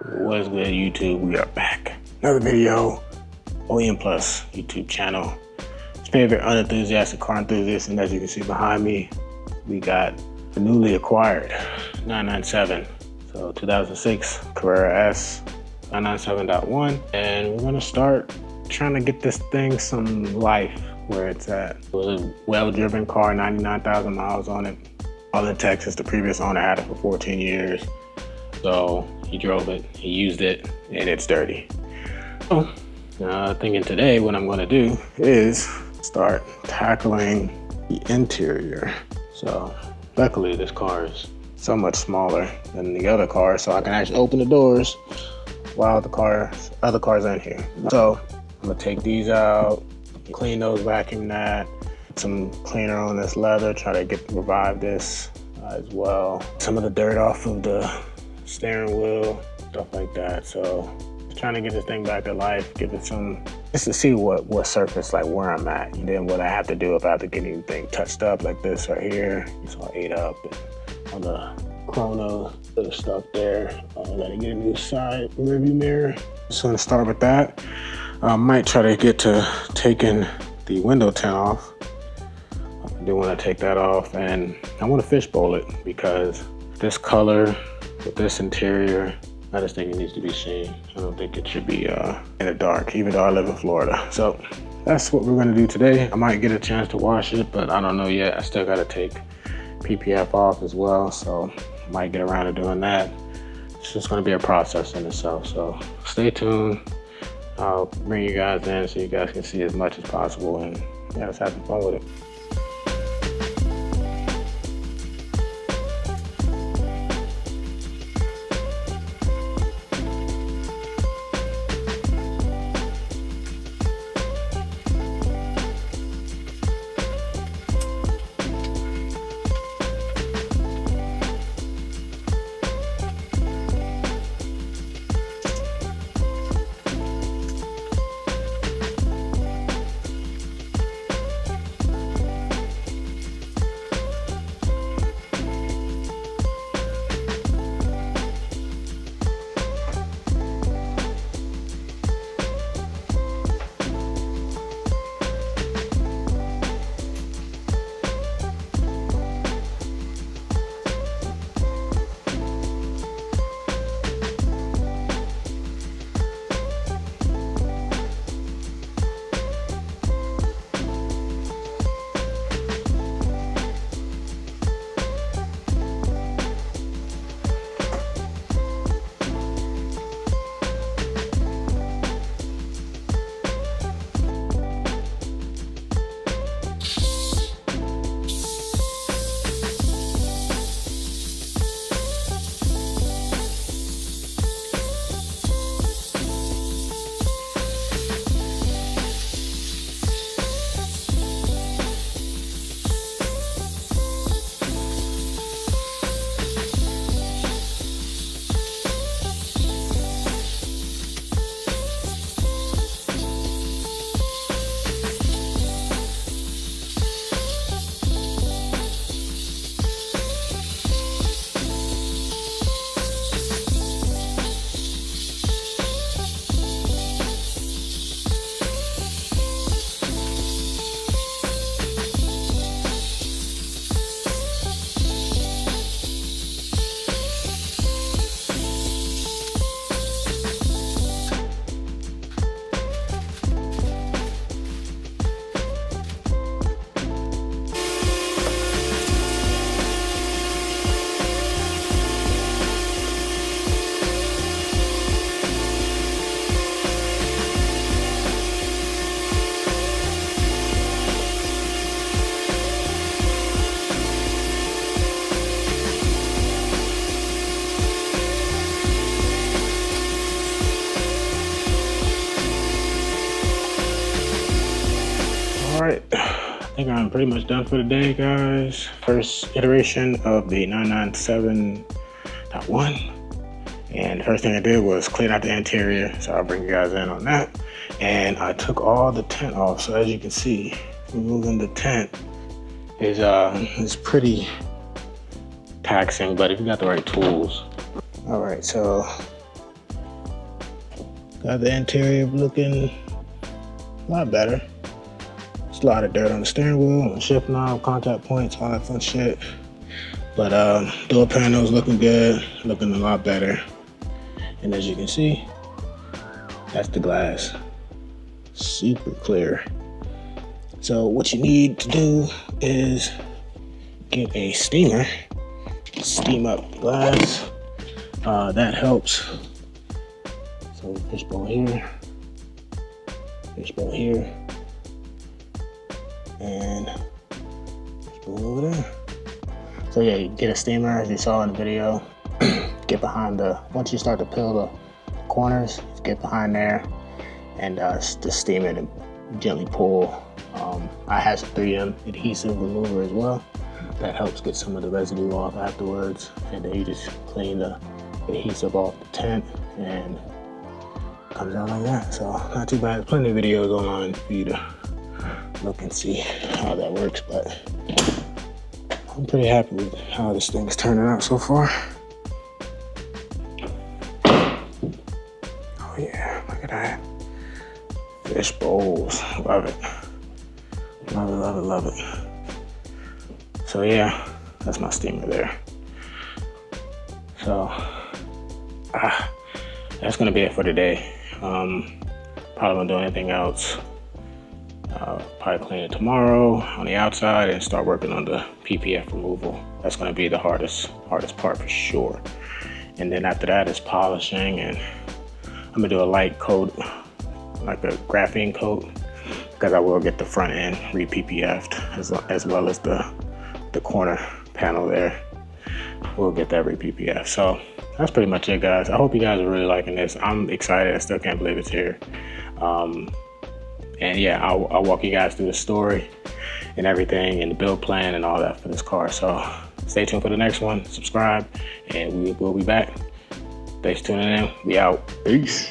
What's good, YouTube? We are back. Another video, OEM+ YouTube channel. It's favorite unenthusiastic car enthusiast, and as you can see behind me, we got the newly acquired 997. So 2006 Carrera S 997.1, and we're gonna start trying to get this thing some life where it's at. It was a well-driven car, 99,000 miles on it. All in Texas. The previous owner had it for 14 years. So he drove it, he used it, and it's dirty. So thinking today what I'm gonna do is start tackling the interior. So luckily this car is so much smaller than the other car, so I can actually open the doors while the other cars are in here. So I'm gonna take these out, clean those, vacuum that, some cleaner on this leather, try to revive this as well. Some of the dirt off of the steering wheel, stuff like that. So trying to get this thing back to life, give it some, just to see what surface, like where I'm at, and then what I have to do if I have to get anything touched up like this right here. It's all ate up, and on the chrono, little stuff there. Gotta get a new side rearview mirror. Just gonna start with that. I might try to get to taking the window tint off. I do want to take that off, and I want to fishbowl it because this color with this interior, I just think it needs to be seen. I don't think it should be in the dark, even though I live in Florida. So that's what we're gonna do today. I might get a chance to wash it, but I don't know yet. I still gotta take PPF off as well, so I might get around to doing that. It's just gonna be a process in itself, so stay tuned. I'll bring you guys in so you guys can see as much as possible, and yeah, let's have some fun with it. Alright, I think I'm pretty much done for the day, guys. First iteration of the 997.1. And the first thing I did was clean out the interior, so I'll bring you guys in on that. And I took all the tint off, so as you can see, removing the tint is pretty taxing, but if you got the right tools. All right, so Got the interior looking a lot better. There's a lot of dirt on the steering wheel, on the shift knob, contact points, all that fun shit. But door panels looking good, looking a lot better. And as you can see, that's the glass. Super clear. So what you need to do is get a steamer, steam up the glass. That helps. So fishbowl here, and fishbowl over there. So yeah, you get a steamer as you saw in the video. Get behind once you start to peel the corners, get behind there and just steam it and gently pull. I have some 3M adhesive remover as well. That helps get some of the residue off afterwards. And then you just clean the adhesive off the tint and it comes out like that. So not too bad. There's plenty of videos online for you to look and see how that works, but I'm pretty happy with how this thing's turning out so far. Oh yeah, look at that. Fish bowls, love it. Love it, love it, love it. So yeah, that's my steamer there. So, that's gonna be it for today. Probably won't do anything else. Probably clean it tomorrow on the outside and start working on the PPF removal. That's gonna be the hardest part for sure. And then after that is polishing, and I'm gonna do a light coat, like a graphene coat, because I will get the front end re-PPF'd as well as the corner panel there. We'll get that re-PPF. So that's pretty much it, guys. I hope you guys are really liking this. I'm excited. I still can't believe it's here. And yeah, I'll walk you guys through the story and everything and the build plan and all that for this car. So stay tuned for the next one. Subscribe and we will be back. Thanks for tuning in. We out. Peace.